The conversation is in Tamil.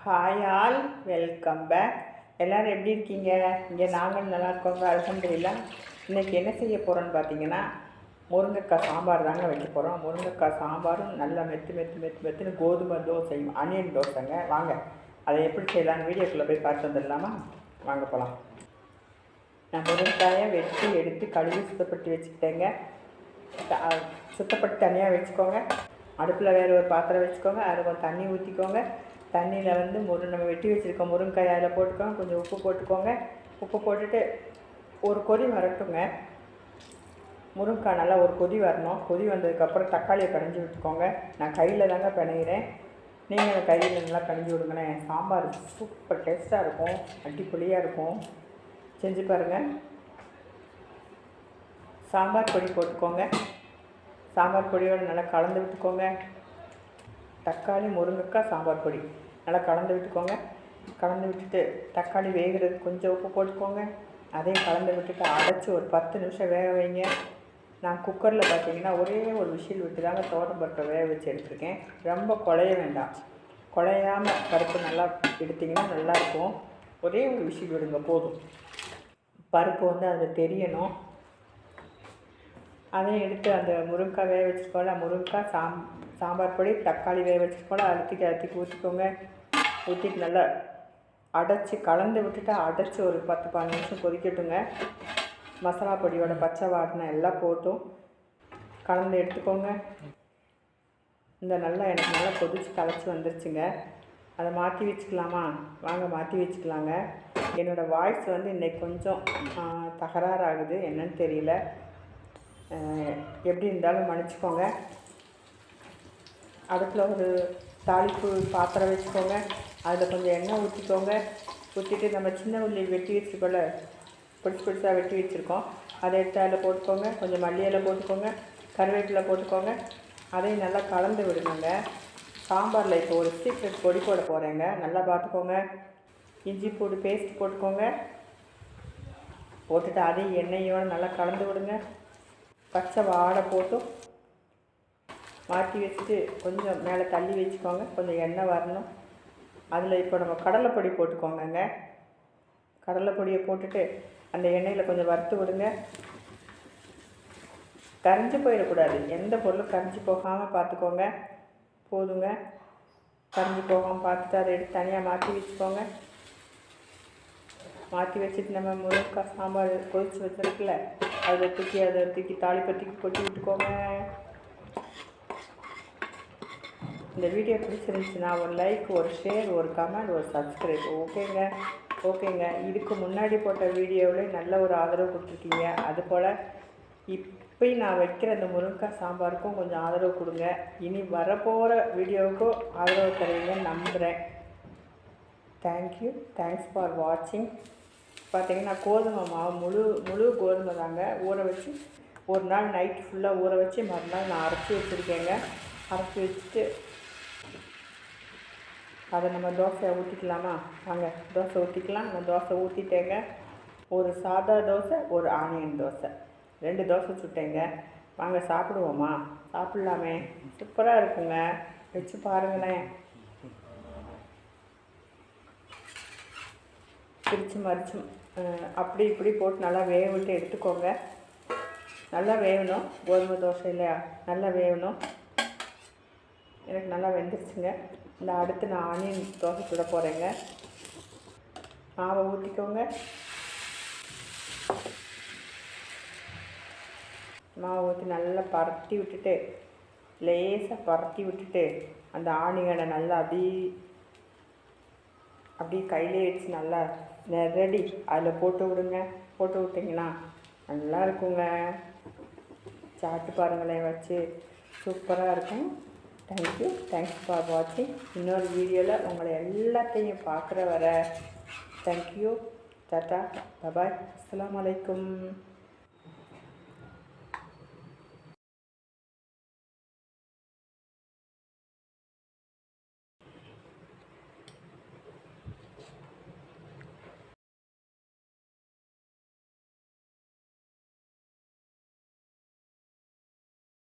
Hi all, welcome back. எல்லோரும் எப்படி இருக்கீங்க? இங்கே நாங்கள் நல்லா இருக்கோங்க, அல்ஹம்துலில்லாஹ். இன்றைக்கி என்ன செய்ய போகிறோன்னு பார்த்தீங்கன்னா, முருங்கைக்காய் சாம்பார் தாங்க வைக்க போகிறோம். முருங்கைக்காய் சாம்பாரும் நல்லா மெத்துன்னு கோதுமை தோசையும் ஆனியன் தோசைங்க. வாங்க அதை எப்படி செய்யலான்னு வீடியோக்குள்ளே போய் பார்த்து வந்துடலாமா? வாங்க போகலாம். நான் முருங்கைக்காயை வெட்டி எடுத்து கழுவி சுத்தப்படுத்தி வச்சுக்கிட்டேங்க. சுத்தப்படுத்தி தனியாக வச்சுக்கோங்க. அடுப்பில் வேறு ஒரு பாத்திரம் வச்சுக்கோங்க. அதில் கொஞ்சம் தண்ணி ஊற்றிக்கோங்க. தண்ணியில் வந்து நம்ம வெட்டி வச்சுருக்க முருங்கைக்காய் அதில் போட்டுக்கோங்க. கொஞ்சம் உப்பு போட்டுக்கோங்க. உப்பு போட்டுட்டு ஒரு கொதி வரட்டுங்க. முருங்கைக்காய் நல்லா ஒரு கொதி வரணும். கொதி வந்ததுக்கப்புறம் தக்காளியை பிணைஞ்சி விட்டுக்கோங்க. நான் கையில் தாங்க பிணைகிறேன். நீங்கள் அந்த கையில் நல்லா பிணைஞ்சி விடுங்களேன். சாம்பார் சூப்பர் டேஸ்ட்டாக இருக்கும், அடிப்பொலியாக இருக்கும். செஞ்சு பாருங்கள். சாம்பார் பொடி போட்டுக்கோங்க. சாம்பார் பொடியோடு நல்லா கலந்து விட்டுக்கோங்க. தக்காளி முருங்கைக்காய் சாம்பார் பொடி நல்லா கலந்து விட்டுக்கோங்க. கலந்து விட்டுட்டு தக்காளி வேகிறதுக்கு கொஞ்சம் உப்பு போட்டுக்கோங்க. அதையும் கலந்து விட்டுட்டு அடைச்சி ஒரு 10 நிமிஷம் வேக வைங்க. நான் குக்கரில் பார்த்தீங்கன்னா ஒரே ஒரு விசில் விட்டு தாங்க பருப்பை வேக வச்சு எடுத்துருக்கேன். ரொம்ப குழைய வேண்டாம். குழையாமல் பருப்பு நல்லா எடுத்திங்கன்னா நல்லாயிருக்கும். ஒரே ஒரு விசில் விடுங்க போதும். பருப்பு வந்து அதில் தெரியணும். அதையும் எடுத்து அந்த முருங்கைக்காய் வேக வச்சுக்கோல, முருங்கைக்காய் சாம்பார் பொடி தக்காளி வேக வச்சுக்கோல, அழுத்திக்கு ஊற்றிக்கோங்க. ஊற்றிட்டு நல்லா அடைச்சி கலந்து விட்டுட்டு அடைச்சி ஒரு 10-15 நிமிஷம் கொதிக்கட்டுங்க. மசாலா பொடியோட பச்சை வாட்டின எல்லாம் போட்டும் கலந்து எடுத்துக்கோங்க. இந்த எனக்கு நல்லா கொதிச்சு கலச்சி வந்துருச்சுங்க. அதை மாற்றி வச்சுக்கலாமா? வாங்க மாற்றி வச்சுக்கலாங்க. என்னோடய வாய்ஸ் வந்து இன்றைக்கி கொஞ்சம் தகராறாகுது, என்னன்னு தெரியல. எப்படி இருந்தாலும் மன்னிச்சிக்கோங்க. அடுப்பில் ஒரு தாளிப்பு பாத்திரம் வச்சுக்கோங்க. அதில் கொஞ்சம் எண்ணெய் ஊற்றிக்கோங்க. ஊற்றிட்டு நம்ம சின்ன உள்ளி வெட்டி வச்சுக்கோல, பொடிசாக வெட்டி வச்சுருக்கோம், அதை எடுத்து அதில் போட்டுக்கோங்க. கொஞ்சம் மல்லி இலை போட்டுக்கோங்க, கருவேப்பிலை போட்டுக்கோங்க. அதையும் நல்லா கலந்து விடுங்க. சாம்பாரில் இப்போ ஒரு சீக்ரெட் பொடி போட போகிறேங்க, நல்லா பார்த்துக்கோங்க. இஞ்சி பூண்டு பேஸ்ட் போட்டுக்கோங்க. போட்டுட்டு அதையும் எண்ணெயோடு நல்லா கலந்து விடுங்க. பச்சை வாடை போட்டு மாற்றி வச்சுட்டு கொஞ்சம் மேலே தள்ளி வச்சுக்கோங்க. கொஞ்சம் எண்ணெய் வரணும். அதில் இப்போ நம்ம கடலைப்பொடி போட்டுக்கோங்க. கடலைப்பொடியை போட்டுட்டு அந்த எண்ணெயில் கொஞ்சம் வறுத்து விடுங்க. கரைஞ்சி போயிடக்கூடாது. எந்த பொருளும் கரைஞ்சி போகாமல் பார்த்துக்கோங்க. போதுங்க. கரைஞ்சி போகாமல் பார்த்துட்டு அதை எடுத்து தனியாக மாற்றி வச்சுக்கோங்க. மாற்றி வச்சுட்டு நம்ம முருங்கைக்காய் சாம்பார் கொதிச்சு வச்சுருக்குல்ல, அதை தூக்கி தாளிப்பத்திக்கு கொட்டி விட்டுக்கோங்க. இந்த வீடியோ பிடிச்சிருந்துச்சுன்னா ஒரு லைக், ஒரு ஷேர், ஒரு கமெண்ட், ஒரு சப்ஸ்கிரைப். ஓகேங்க. இதுக்கு முன்னாடி போட்ட வீடியோவில் நல்ல ஒரு ஆதரவு கொடுத்துருக்கீங்க. அதுபோல் இப்போயும் நான் வைக்கிற அந்த முருங்கைக்காய் சாம்பாருக்கும் கொஞ்சம் ஆதரவு கொடுங்க. இனி வரப்போகிற வீடியோவுக்கும் ஆதரவு தருவீங்கன்னு நம்புகிறேன். தேங்க்ஸ் ஃபார் வாட்சிங். பார்த்திங்கன்னா கோதுமை மாவு முழு கோதுமை தாங்க ஊற வச்சு ஒரு நாள் நைட் ஃபுல்லாக ஊற வச்சு மறுநாள் நான் அரைச்சி வச்சுருக்கேங்க. அரைச்சி வச்சுட்டு அதை நம்ம தோசையை ஊற்றிக்கலாமா? வாங்க தோசை ஊற்றிக்கலாம். நான் தோசை ஊற்றிட்டேங்க. ஒரு சாதா தோசை, ஒரு ஆனியன் தோசை, 2 தோசை சுட்டேங்க. வாங்க சாப்பிடுவோமா? சாப்பிட்லாமே. சூப்பராக இருக்குங்க. வச்சு பாருங்களேன். பிரித்து மறித்து அப்படி இப்படி போட்டு நல்லா வேக விட்டு எடுத்துக்கோங்க. நல்லா வேகணும். கோதுமை தோசை இல்லையா, நல்லா வேகணும். எனக்கு நல்லா வெந்துருச்சுங்க. இந்த அடுத்து நான் ஆனியன் தோசை சுட போகிறேங்க. மாவை ஊற்றிக்கோங்க. மாவை ஊற்றி நல்லா பரட்டி விட்டுட்டு, லேசாக பரட்டி விட்டுட்டு அந்த ஆனியனை நல்லா அப்படியே கையிலே வச்சு நல்லா ரெடி அதில் போட்டு விடுங்க. போட்டு விட்டிங்கன்னா நல்லா இருக்குங்க. சாப்பிட்டு பாருங்களேன், வச்சு சூப்பராக இருக்கும். தேங்க்ஸ் ஃபார் வாட்சிங். இன்னொரு வீடியோவில் உங்களை எல்லாத்தையும் பார்க்குற வர தேங்க்யூ. டாட்டா, பபாய், அஸ்ஸலாமு அலைக்கும்.